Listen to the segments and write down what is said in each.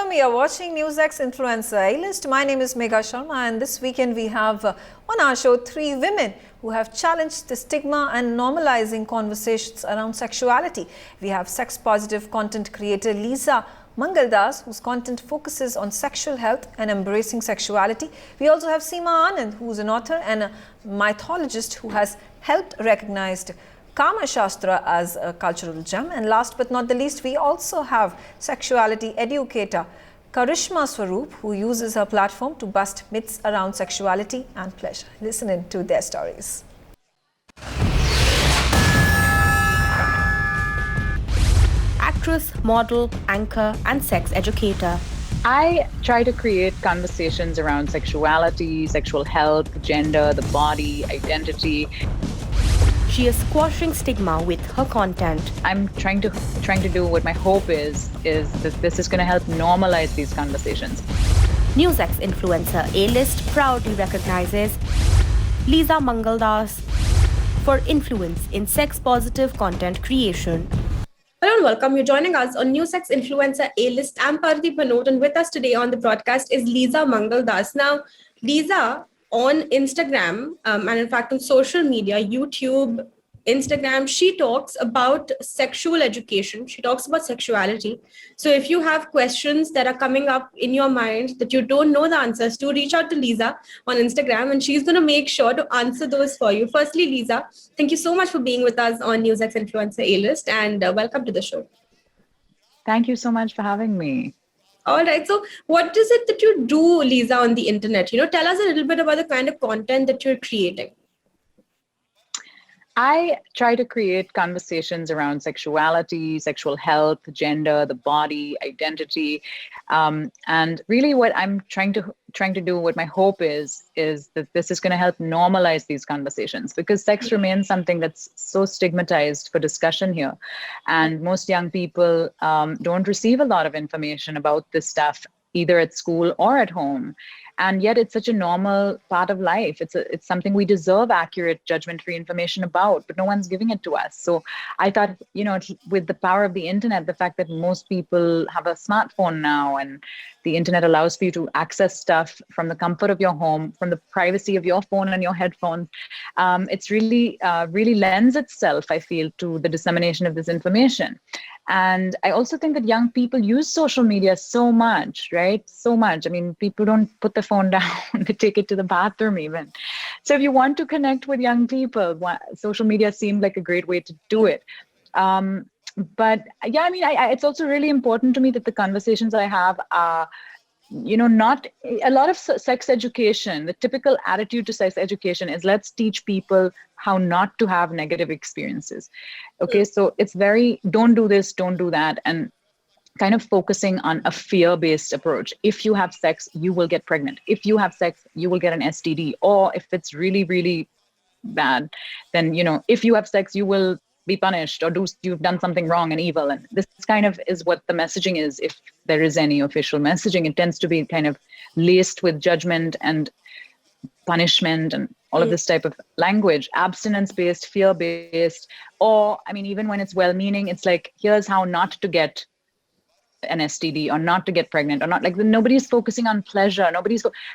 welcome. You're watching NewsX Influencer A-List. My name is Megha Sharma, and this weekend we have on our show 3 women who have challenged the stigma and normalizing conversations around sexuality. We have sex-positive content creator Lisa Mangaldas, whose content focuses on sexual health and embracing sexuality. We also have Seema Anand, who is an author and a mythologist who has helped recognized Kama Shastra as a cultural gem. And last but not the least, we also have sexuality educator Karishma Swaroop, who uses her platform to bust myths around sexuality and pleasure. Listen in to their stories. Actress, model, anchor, and sex educator. I try to create conversations around sexuality, sexual health, gender, the body, identity. She is squashing stigma with her content. I'm trying to do what my hope is that this is going to help normalize these conversations. NewsX Influencer A-List proudly recognizes Lisa Mangaldas for influence in sex-positive content creation. Hello and welcome. You're joining us on NewsX Influencer A-List. I'm Parthi Panot, and with us today on the broadcast is Lisa Mangaldas. Now, Lisa on Instagram and in fact on social media, YouTube, Instagram, she talks about sexual education. She talks about sexuality. So if you have questions that are coming up in your mind that you don't know the answers to, reach out to Lisa on Instagram and she's going to make sure to answer those for you. Firstly, Lisa, thank you so much for being with us on NewsX Influencer A-List and welcome to the show. Thank you so much for having me. All right. So what is it that you do, Lisa, on the internet? Tell us a little bit about the kind of content that you're creating. I try to create conversations around sexuality, sexual health, gender, the body, identity, and really what I'm trying to do, what my hope is that this is going to help normalize these conversations, because sex remains something that's so stigmatized for discussion here, and most young people don't receive a lot of information about this stuff either at school or at home. And yet it's such a normal part of life. It's something we deserve accurate, judgment-free information about, but no one's giving it to us. So I thought, with the power of the internet, the fact that most people have a smartphone now and the internet allows for you to access stuff from the comfort of your home, from the privacy of your phone and your headphones, it's really lends itself, I feel, to the dissemination of this information. And I also think that young people use social media so much, right? So much. I mean, people don't put the phone down, they take it to the bathroom even. So if you want to connect with young people, social media seemed like a great way to do it. But yeah, I mean, it's also really important to me that the conversations I have are, not a lot of sex education. The typical attitude to sex education is let's teach people how not to have negative experiences. Okay, so it's very don't do this, don't do that, and kind of focusing on a fear-based approach. If you have sex, you will get pregnant. If you have sex, you will get an STD. Or if it's really, really bad, then, if you have sex, you will be punished, or you've done something wrong and evil. And this kind of is what the messaging is. If there is any official messaging, it tends to be kind of laced with judgment and punishment and all of this type of language, abstinence-based, fear-based, or, I mean, even when it's well-meaning, it's like, here's how not to get an STD or not to get pregnant or not, like nobody's focusing on pleasure.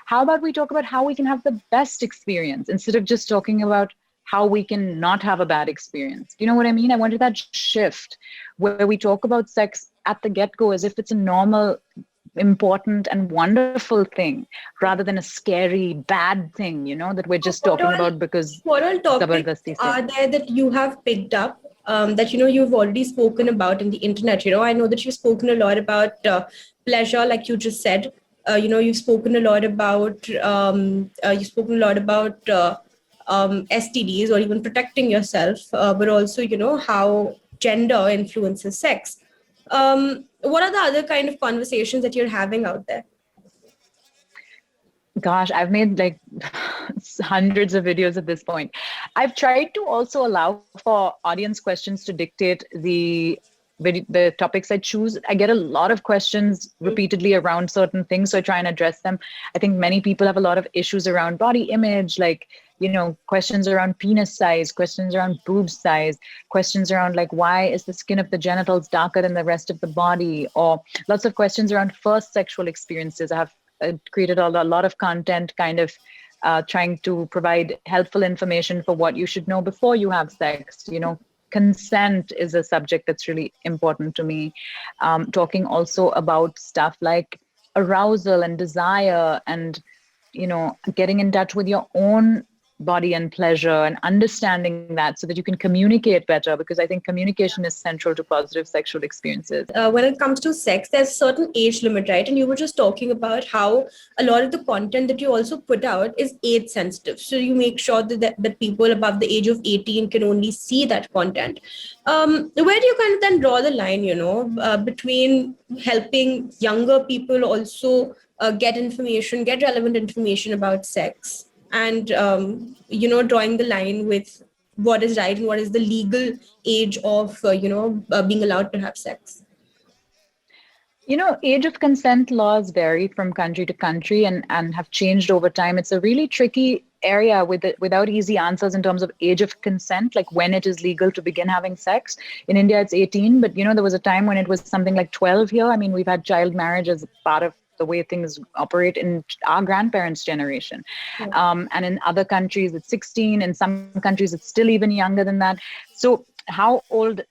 How about we talk about how we can have the best experience instead of just talking about how we can not have a bad experience. You know what I mean? I wanted that shift where we talk about sex at the get-go as if it's a normal, important and wonderful thing rather than a scary, bad thing, that we're just talking about because what all topics are there that you have picked up that, you've already spoken about in the internet? I know that you've spoken a lot about pleasure, like you just said. You've spoken a lot about STDs or even protecting yourself, but also, how gender influences sex. What are the other kind of conversations that you're having out there? Gosh, I've made like hundreds of videos at this point. I've tried to also allow for audience questions to dictate the topics I choose. I get a lot of questions repeatedly around certain things, so I try and address them. I think many people have a lot of issues around body image, like questions around penis size, questions around boob size, questions around like, why is the skin of the genitals darker than the rest of the body, or lots of questions around first sexual experiences. I have created a lot of content kind of trying to provide helpful information for what you should know before you have sex. Consent is a subject that's really important to me. Talking also about stuff like arousal and desire, and getting in touch with your own body and pleasure, and understanding that so that you can communicate better, because I think communication is central to positive sexual experiences. When it comes to sex, there's a certain age limit, right? And you were just talking about how a lot of the content that you also put out is age sensitive. So you make sure that people above the age of 18 can only see that content. Where do you kind of then draw the line, between helping younger people also get relevant information about sex, and drawing the line with what is right and what is the legal age of being allowed to have sex? Age of consent laws vary from country to country and have changed over time. It's a really tricky area without easy answers in terms of age of consent, like when it is legal to begin having sex. In India, it's 18, but there was a time when it was something like 12 here. I mean, we've had child marriage as part of the way things operate in our grandparents' generation. Yeah. And in other countries, it's 16. In some countries, it's still even younger than that. So how old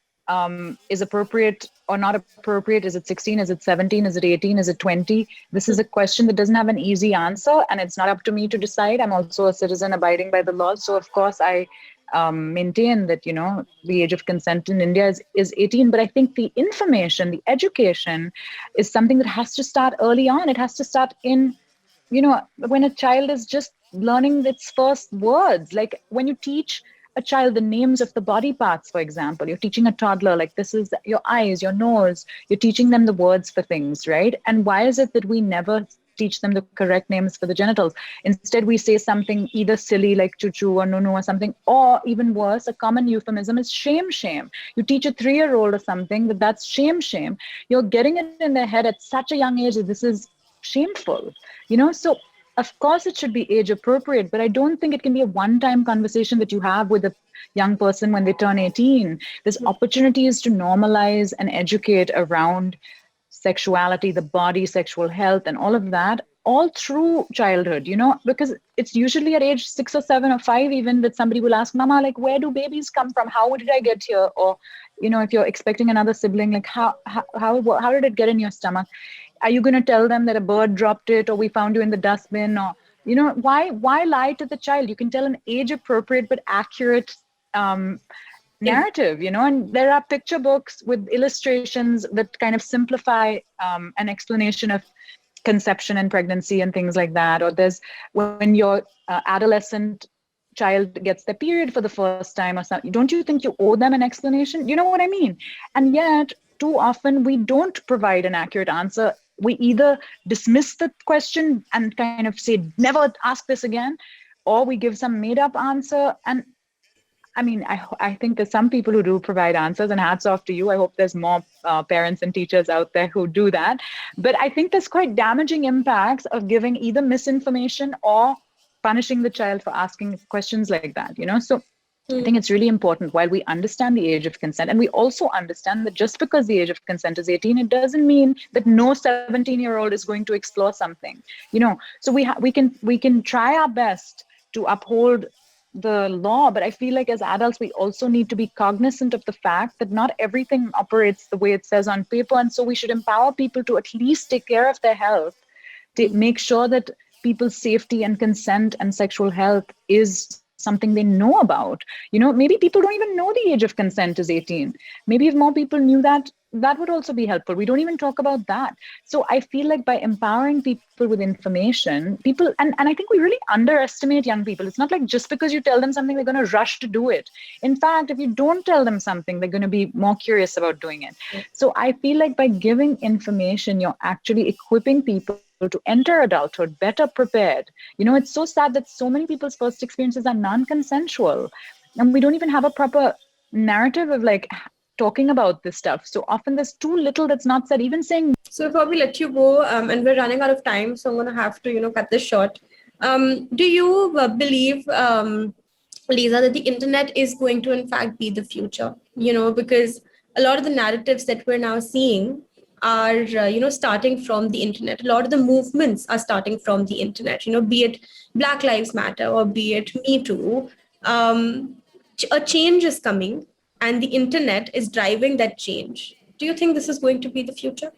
is appropriate or not appropriate? Is it 16? Is it 17? Is it 18? Is it 20? This is a question that doesn't have an easy answer, and it's not up to me to decide. I'm also a citizen abiding by the laws. So of course, I maintain that, the age of consent in India is 18. But I think the information, the education is something that has to start early on. It has to start in, when a child is just learning its first words. Like when you teach a child the names of the body parts, for example, you're teaching a toddler, like, this is your eyes, your nose, you're teaching them the words for things, right? And why is it that we never teach them the correct names for the genitals? Instead, we say something either silly like chuchu or nunu or something, or even worse, a common euphemism is shame. You teach a 3-year-old or something that's shame. You're getting it in their head at such a young age that this is shameful, so of course it should be age appropriate, but I don't think it can be a one-time conversation that you have with a young person when they turn 18. There's opportunities to normalize and educate around sexuality, the body, sexual health, and all of that, all through childhood, because it's usually at age 6 or 7 or 5 even that somebody will ask, Mama, like, where do babies come from? How did I get here? Or, if you're expecting another sibling, like, how did it get in your stomach? Are you going to tell them that a bird dropped it, or we found you in the dustbin? Or, why lie to the child? You can tell an age appropriate but accurate narrative, and there are picture books with illustrations that kind of simplify an explanation of conception and pregnancy and things like that. Or there's when your adolescent child gets their period for the first time or something, don't you think you owe them an explanation? You know what I mean? And yet, too often, we don't provide an accurate answer. We either dismiss the question and kind of say, never ask this again, or we give some made up answer. And I mean, I think there's some people who do provide answers, and hats off to you. I hope there's more parents and teachers out there who do that. But I think there's quite damaging impacts of giving either misinformation or punishing the child for asking questions like that, So I think it's really important, while we understand the age of consent, and we also understand that just because the age of consent is 18, it doesn't mean that no 17-year-old is going to explore something, So we can try our best to uphold the law, but I feel like as adults, we also need to be cognizant of the fact that not everything operates the way it says on paper. And so we should empower people to at least take care of their health, to make sure that people's safety and consent and sexual health is something they know about. Maybe people don't even know the age of consent is 18. Maybe if more people knew that, that would also be helpful. We don't even talk about that. So I feel like by empowering people with information, people, and I think we really underestimate young people. It's not like just because you tell them something, they're going to rush to do it. In fact, if you don't tell them something, they're going to be more curious about doing it. So I feel like by giving information, you're actually equipping people to enter adulthood better prepared. It's so sad that so many people's first experiences are non-consensual, and we don't even have a proper narrative of like talking about this stuff. So often there's too little that's not said, even saying. So before we let you go, and we're running out of time, so I'm going to have to, cut this short. Do you believe, Lisa, that the internet is going to, in fact, be the future? Because a lot of the narratives that we're now seeing are, starting from the internet. A lot of the movements are starting from the internet, be it Black Lives Matter or be it Me Too. A change is coming, and the internet is driving that change. Do you think this is going to be the future?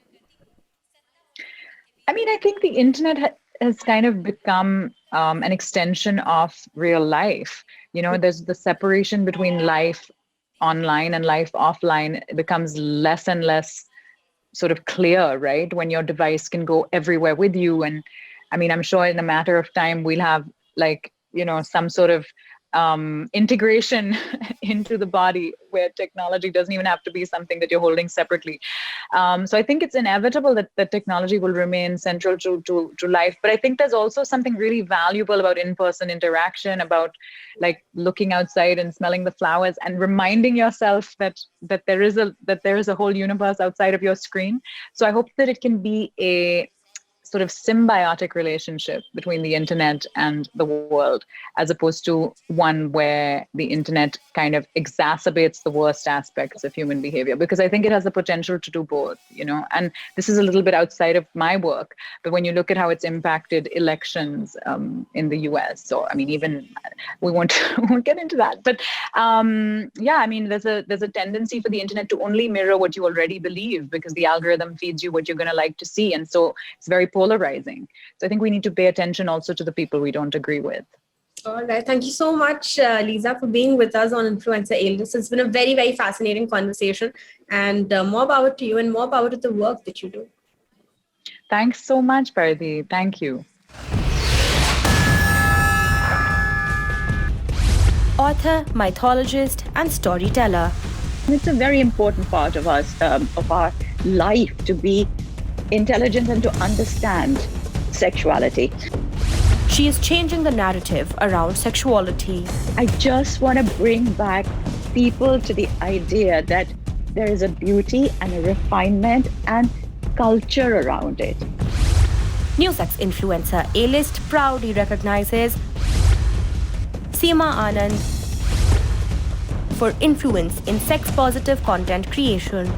I mean, I think the internet has kind of become an extension of real life. There's the separation between life online and life offline. It becomes less and less sort of clear, right? When your device can go everywhere with you. And I mean, I'm sure in a matter of time, we'll have some sort of integration into the body where technology doesn't even have to be something that you're holding separately. So I think it's inevitable that the technology will remain central to life. But I think there's also something really valuable about in-person interaction, about like looking outside and smelling the flowers and reminding yourself that there is a whole universe outside of your screen. So I hope that it can be a sort of symbiotic relationship between the internet and the world, as opposed to one where the internet kind of exacerbates the worst aspects of human behavior, because I think it has the potential to do both, and this is a little bit outside of my work, but when you look at how it's impacted elections in the US, so I mean, even we won't get into that, but yeah, I mean, there's a tendency for the internet to only mirror what you already believe, because the algorithm feeds you what you're going to like to see, and so it's very polarizing. So I think we need to pay attention also to the people we don't agree with. All right. Thank you so much, Lisa, for being with us on Influencer A-List. It's been a very, very fascinating conversation, and more power to you and more power to the work that you do. Thanks so much, Parthi. Thank you. Author, mythologist, and storyteller. It's a very important part of us, of our life, to be intelligent and to understand sexuality. She is changing the narrative around sexuality. I just want to bring back people to the idea that there is a beauty and a refinement and culture around it. NewsX Influencer A-List proudly recognizes Seema Anand for influence in sex-positive content creation.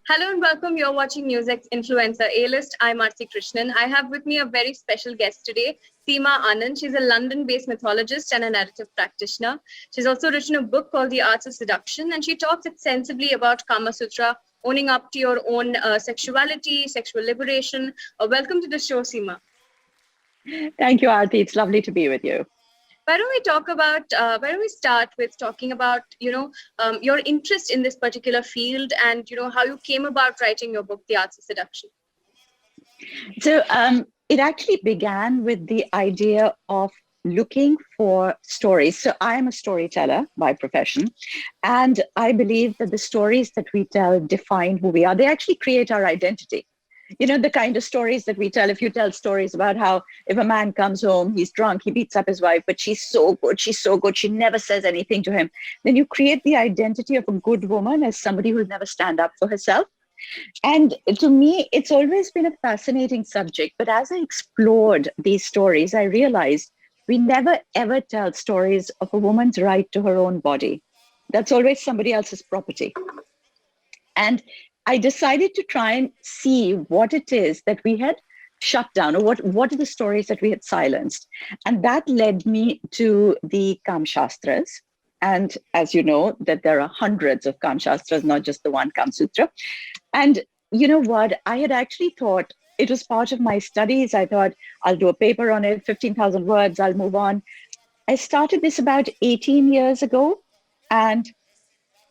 Hello and welcome. You're watching NewsX Influencer A-List. I'm Aarti Krishnan. I have with me a very special guest today, Seema Anand. She's a London-based mythologist and a narrative practitioner. She's also written a book called The Arts of Seduction, and she talks extensively about Kama Sutra, owning up to your own sexuality, sexual liberation. Welcome to the show, Seema. Thank you, Aarti. It's lovely to be with you. Why don't we start with talking about, your interest in this particular field and, how you came about writing your book, The Arts of Seduction? So it actually began with the idea of looking for stories. So I am a storyteller by profession, and I believe that the stories that we tell define who we are. They actually create our identity. The kind of stories that we tell, if you tell stories about how if a man comes home, he's drunk, he beats up his wife, but she's so good, she never says anything to him, then you create the identity of a good woman as somebody who will never stand up for herself. And to me, it's always been a fascinating subject. But as I explored these stories, I realized we never, ever tell stories of a woman's right to her own body. That's always somebody else's property. And I decided to try and see what it is that we had shut down, or what are the stories that we had silenced. And that led me to the Kam Shastras. And as you know, that there are hundreds of Kam Shastras, not just the one Kam Sutra. And you know what? I had actually thought it was part of my studies. I thought I'll do a paper on it, 15,000 words, I'll move on. I started this about 18 years ago. And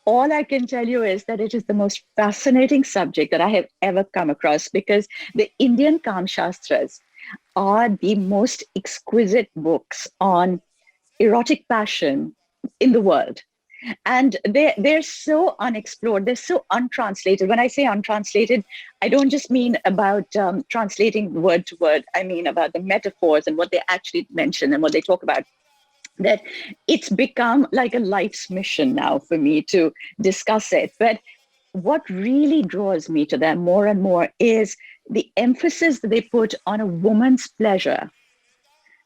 all I can tell you is that it is the most fascinating subject that I have ever come across, because the Indian Kam Shastras are the most exquisite books on erotic passion in the world. And they're so unexplored, they're so untranslated. When I say untranslated, I don't just mean about translating word to word. I mean about the metaphors and what they actually mention and what they talk about. That it's become like a life's mission now for me to discuss it. But what really draws me to them more and more is the emphasis that they put on a woman's pleasure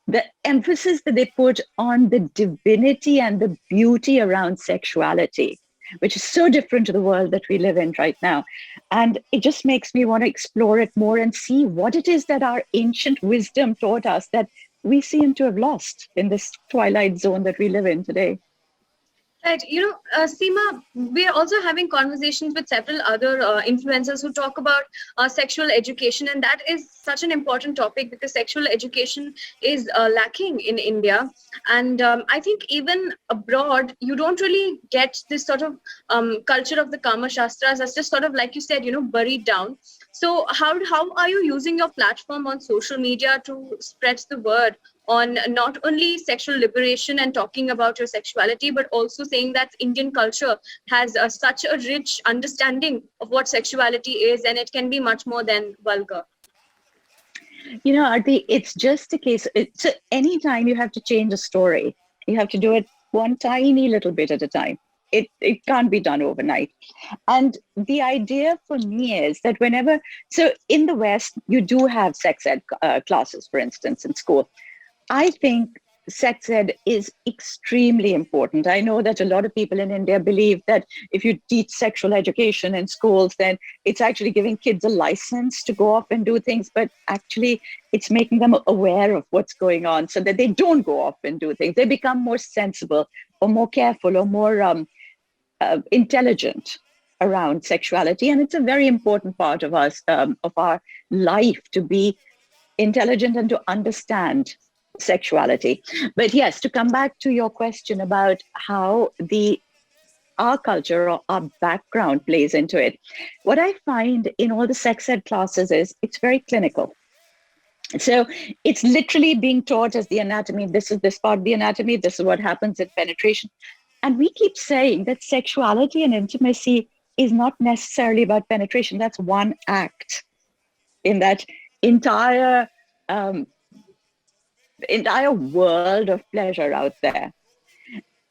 the emphasis that they put on the divinity and the beauty around sexuality, which is so different to the world that we live in right now. And it just makes me want to explore it more and see what it is that our ancient wisdom taught us that we seem to have lost in this twilight zone that we live in today. Right. Seema, we are also having conversations with several other influencers who talk about sexual education. And that is such an important topic because sexual education is lacking in India. And I think even abroad, you don't really get this sort of culture of the Kama Shastras that's just sort of, like you said, buried down. So how are you using your platform on social media to spread the word on not only sexual liberation and talking about your sexuality, but also saying that Indian culture has such a rich understanding of what sexuality is, and it can be much more than vulgar? Aarti, it's just a case. So anytime you have to change a story, you have to do it one tiny little bit at a time. It can't be done overnight. And the idea for me is that so in the West, you do have sex ed classes, for instance, in school. I think sex ed is extremely important. I know that a lot of people in India believe that if you teach sexual education in schools, then it's actually giving kids a license to go off and do things, but actually it's making them aware of what's going on so that they don't go off and do things. They become more sensible or more careful or more intelligent around sexuality. And it's a very important part of us, of our life, to be intelligent and to understand sexuality. But yes, to come back to your question about how our culture or our background plays into it, what I find in all the sex ed classes is it's very clinical. So it's literally being taught as the anatomy. This is this part of the anatomy. This is what happens in penetration. And we keep saying that sexuality and intimacy is not necessarily about penetration. That's one act in that entire world of pleasure out there.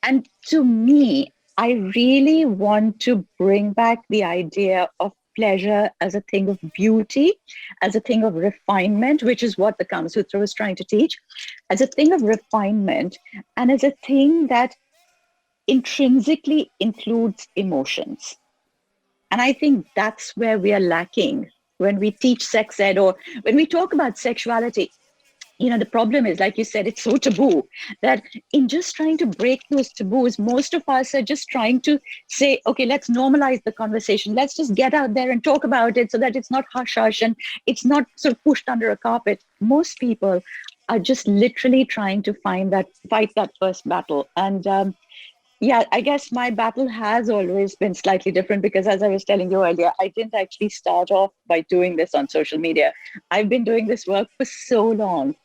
And to me, I really want to bring back the idea of pleasure as a thing of beauty, as a thing of refinement, which is what the Kama Sutra was trying to teach, as a thing of refinement, and as a thing that intrinsically includes emotions. And I think that's where we are lacking when we teach sex ed or when we talk about sexuality. The problem is, like you said, it's so taboo that in just trying to break those taboos, most of us are just trying to say, okay, let's normalize the conversation. Let's just get out there and talk about it so that it's not hush-hush and it's not sort of pushed under a carpet. Most people are just literally trying to fight that first battle. And I guess my battle has always been slightly different because, as I was telling you earlier, I didn't actually start off by doing this on social media. I've been doing this work for so long.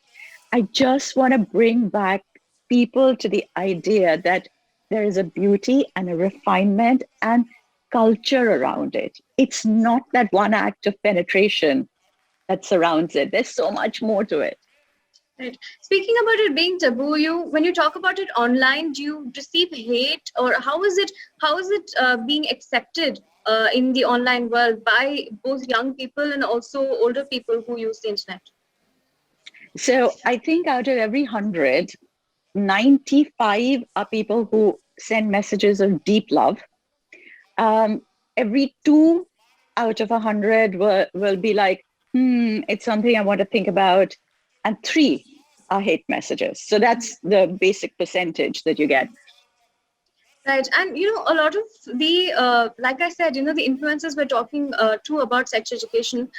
I just want to bring back people to the idea that there is a beauty and a refinement and culture around it. It's not that one act of penetration that surrounds it. There's so much more to it. Right. Speaking about it being taboo, when you talk about it online, do you receive hate, or how is it being accepted in the online world by both young people and also older people who use the internet? So I think out of every 100, 95 are people who send messages of deep love. Every 2 out of 100 will be like, it's something I want to think about. And 3 are hate messages. So that's the basic percentage that you get. Right. And, a lot of the, like I said, the influencers we're talking to about sex education,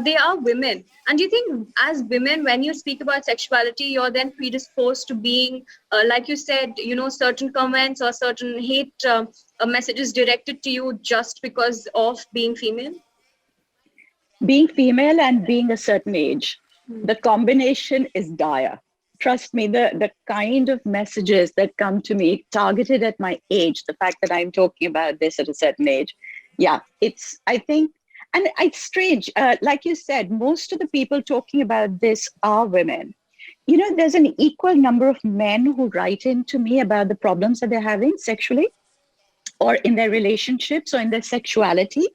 they are women. And do you think as women, when you speak about sexuality, you're then predisposed to being, like you said, certain comments or certain hate messages directed to you just because of being female? Being female and being a certain age. The combination is dire. Trust me, the kind of messages that come to me targeted at my age, the fact that I'm talking about this at a certain age. Yeah, I think, and it's strange. Like you said, most of the people talking about this are women. There's an equal number of men who write in to me about the problems that they're having sexually or in their relationships or in their sexuality.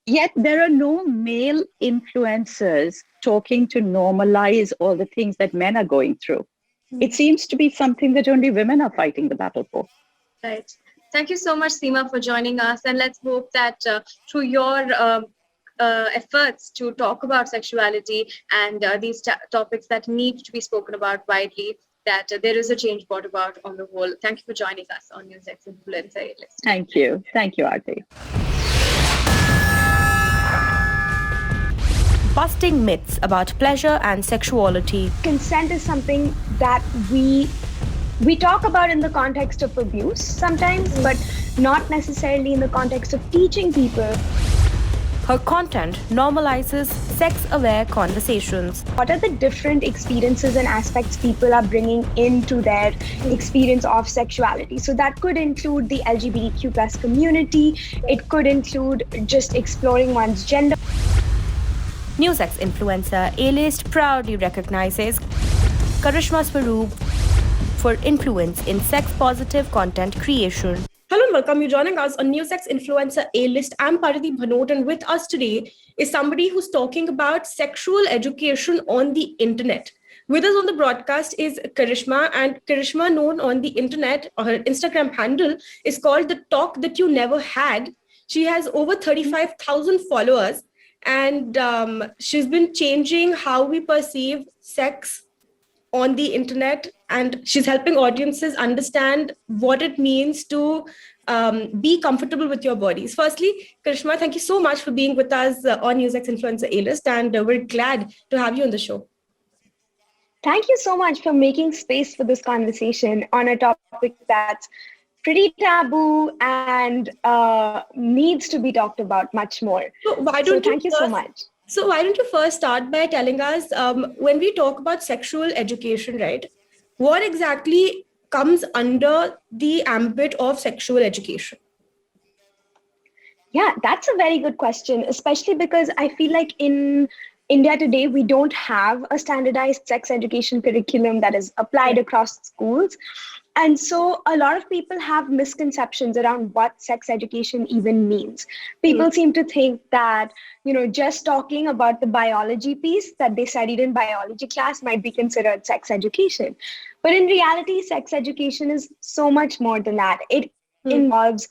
Yet there are no male influencers talking to normalize all the things that men are going through. It seems to be something that only women are fighting the battle for. Right. Thank you so much, Seema, for joining us. And let's hope that through your efforts to talk about sexuality and these topics that need to be spoken about widely, that there is a change brought about on the whole. Thank you for joining us on NewsX Influencer A-List. Thank you. Thank you, Aarti. Busting myths about pleasure and sexuality. Consent is something that we talk about in the context of abuse sometimes, but not necessarily in the context of teaching people. Her content normalizes sex-aware conversations. What are the different experiences and aspects people are bringing into their experience of sexuality? So that could include the LGBTQ plus community. It could include just exploring one's gender. NewsX Influencer A-List proudly recognizes Karishma Swaroop for influence in sex-positive content creation. Hello and welcome. You're joining us on NewsX Influencer A-List. I'm Parati Bhanot, and with us today is somebody who's talking about sexual education on the internet. With us on the broadcast is Karishma, and Karishma, known on the internet, her Instagram handle is called The Talk That You Never Had. She has over 35,000 followers, and she's been changing how we perceive sex on the internet, and she's helping audiences understand what it means to be comfortable with your bodies. Firstly, Karishma, thank you so much for being with us on NewsX Influencer A-List, and we're glad to have you on the show. Thank you so much for making space for this conversation on a topic that's pretty taboo and needs to be talked about much more. So thank you so much. So why don't you first start by telling us, when we talk about sexual education, right, what exactly comes under the ambit of sexual education? Yeah, that's a very good question, especially because I feel like in India today, we don't have a standardized sex education curriculum that is applied across schools. And so a lot of people have misconceptions around what sex education even means. People seem to think that, just talking about the biology piece that they studied in biology class might be considered sex education. But in reality, sex education is so much more than that. It involves,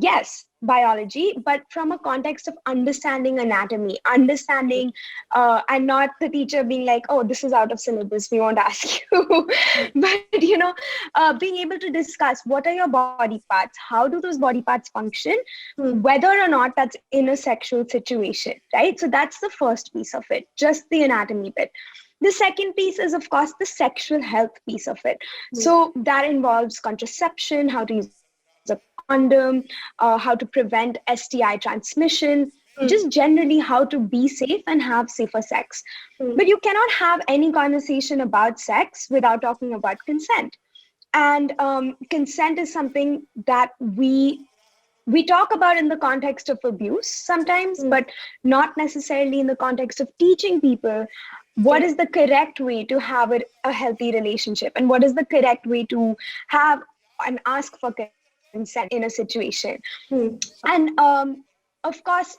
yes, biology, but from a context of understanding anatomy, understanding, and not the teacher being like, oh, this is out of syllabus, we won't ask you. But, being able to discuss what are your body parts, how do those body parts function, whether or not that's in a sexual situation, right? So that's the first piece of it, just the anatomy bit. The second piece is, of course, the sexual health piece of it. So that involves contraception, how to use a condom, how to prevent STI transmission, just generally how to be safe and have safer sex. But you cannot have any conversation about sex without talking about consent. And consent is something that we talk about in the context of abuse sometimes, but not necessarily in the context of teaching people what is the correct way to have a healthy relationship, and what is the correct way to have and ask for consent in a situation. And of course,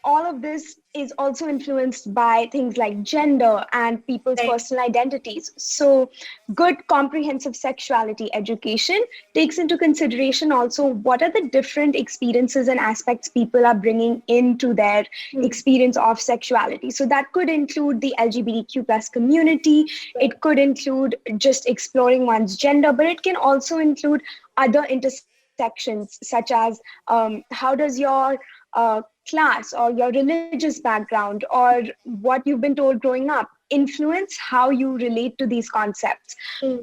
all of this is also influenced by things like gender and people's personal identities. So good comprehensive sexuality education takes into consideration also what are the different experiences and aspects people are bringing into their experience of sexuality. So that could include the LGBTQ plus community. It could include just exploring one's gender, but it can also include other intersections such as how does your class or your religious background or what you've been told growing up influence how you relate to these concepts.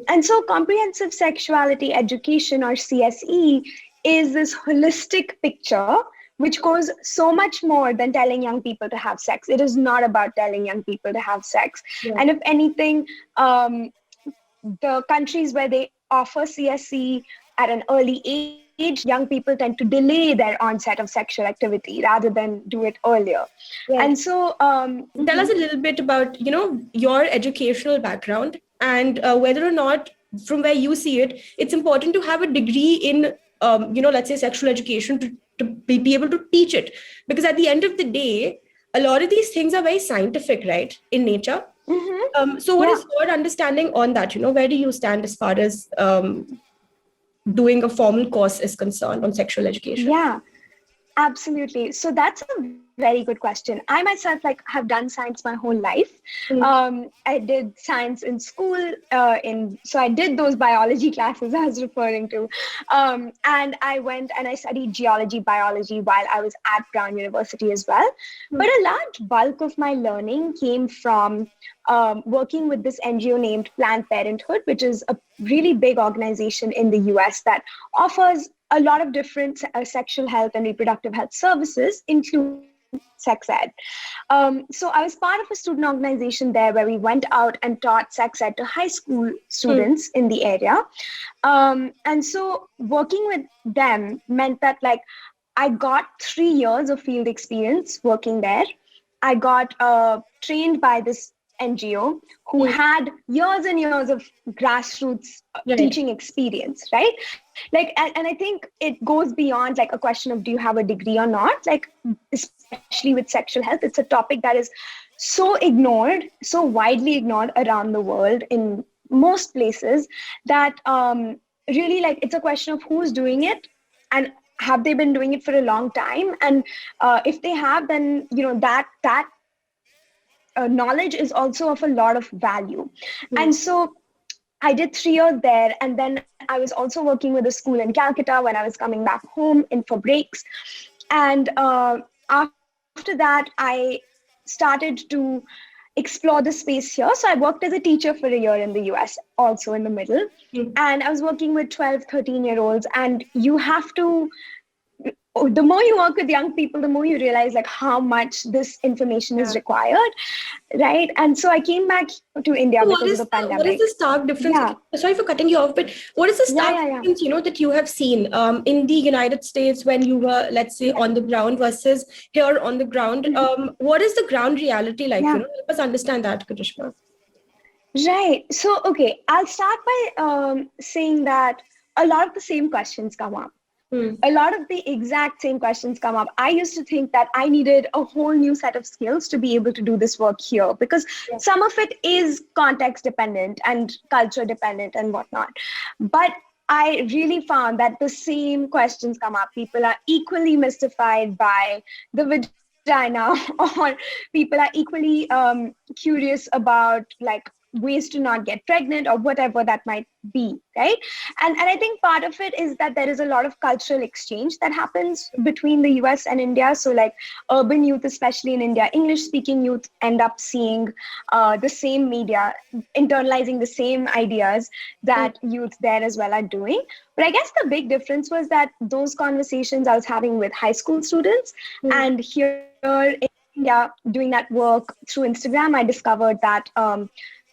And so comprehensive sexuality education, or CSE, is this holistic picture which goes so much more than telling young people to have sex. It is not about telling young people to have sex. And if anything, the countries where they offer CSE at an early age, young people tend to delay their onset of sexual activity rather than do it earlier. And so tell us a little bit about, your educational background and whether or not, from where you see it, it's important to have a degree in, let's say sexual education to be able to teach it. Because at the end of the day, a lot of these things are very scientific, right, in nature. So what is your understanding on that? Where do you stand as far as doing a formal course is concerned on sexual education? Yeah, absolutely. So that's a very good question. I myself have done science my whole life. I did science in school. So I did those biology classes I was referring to, and I went and I studied geology, biology while I was at Brown University as well. But a large bulk of my learning came from working with this NGO named Planned Parenthood, which is a really big organization in the US that offers a lot of different sexual health and reproductive health services, including sex ed. So I was part of a student organization there where we went out and taught sex ed to high school students in the area. And so working with them meant that I got 3 years of field experience working there. I got trained by this NGO who had years and years of grassroots teaching experience, right? And I think it goes beyond a question of do you have a degree or not, especially with sexual health. It's a topic that is so ignored, so widely ignored around the world in most places that really it's a question of who's doing it and have they been doing it for a long time? And if they have, then that knowledge is also of a lot of value. And so I did 3 years there, and then I was also working with a school in Calcutta when I was coming back home for breaks. And after that, I started to explore the space here. So I worked as a teacher for a year in the US, also in the middle. And I was working with 12, 13-year-olds. And you have to, the more you work with young people, the more you realize how much this information is required, right? And so I came back to India because of the pandemic. What is the stark difference? Sorry for cutting you off, but what is the stark difference, that you have seen in the United States when you were, let's say, on the ground versus here on the ground? What is the ground reality like? Help us understand that, Karishma. Right. So, okay, I'll start by saying that a lot of the same questions come up. A lot of the exact same questions come up. I used to think that I needed a whole new set of skills to be able to do this work here because some of it is context dependent and culture dependent and whatnot. But I really found that the same questions come up. People are equally mystified by the vagina, or people are equally curious about ways to not get pregnant or whatever that might be, right? And I think part of it is that there is a lot of cultural exchange that happens between the US and India. So urban youth, especially in India, English-speaking youth end up seeing the same media, internalizing the same ideas that youth there as well are doing. But I guess the big difference was that those conversations I was having with high school students, and here in India, doing that work through Instagram, I discovered that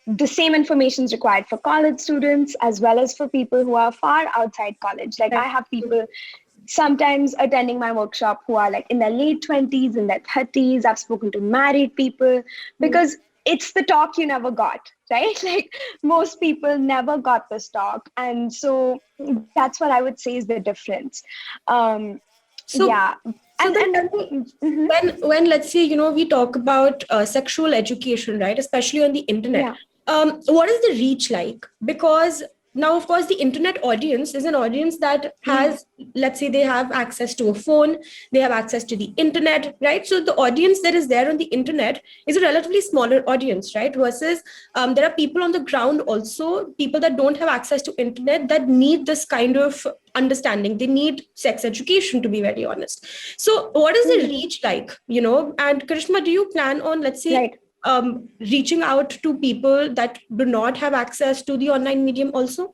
the same information is required for college students as well as for people who are far outside college. I have people sometimes attending my workshop who are in their late 20s, in their 30s. I've spoken to married people because it's the talk you never got, right? Most people never got this talk. And so that's what I would say is the difference. When let's say, we talk about sexual education, right, especially on the internet, what is the reach like? Because now, of course, the internet audience is an audience that has, let's say, they have access to a phone, they have access to the internet, right? So the audience that is there on the internet is a relatively smaller audience, right? Versus there are people on the ground also, people that don't have access to internet that need this kind of understanding. They need sex education, to be very honest. So what is the reach like, And Karishma, do you plan on, let's say, reaching out to people that do not have access to the online medium also?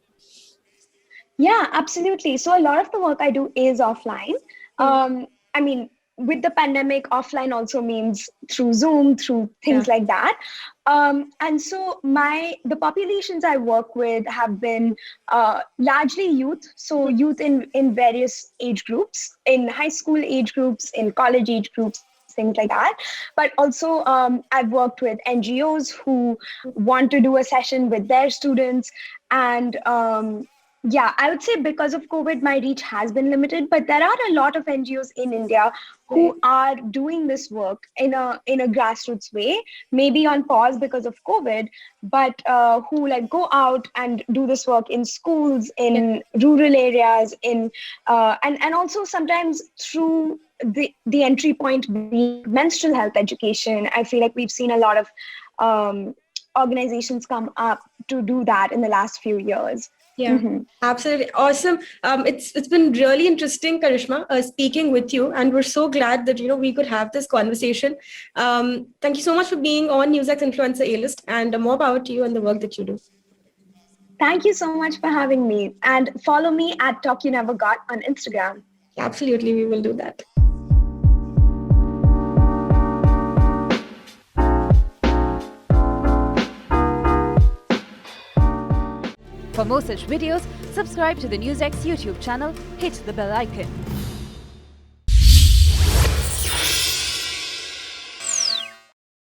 Yeah, absolutely. So a lot of the work I do is offline. I mean, with the pandemic, offline also means through Zoom, through things like that. And so the populations I work with have been largely youth. So youth in various age groups, in high school age groups, in college age groups, things like that. But also I've worked with NGOs who want to do a session with their students. And Yeah, I would say because of COVID, my reach has been limited, but there are a lot of NGOs in India who are doing this work in a grassroots way, maybe on pause because of COVID, but who like go out and do this work in schools, in rural areas, in and also sometimes through the entry point being menstrual health education. I feel like we've seen a lot of organizations come up to do that in the last few years. Yeah, absolutely awesome. It's been really interesting, Karishma, speaking with you, and we're so glad that we could have this conversation. Thank you so much for being on NewsX Influencer A-List, and more about you and the work that you do. Thank you so much for having me, and follow me at Talk You Never Got on Instagram. Absolutely, we will do that. For more such videos, subscribe to the NewsX YouTube channel, hit the bell icon.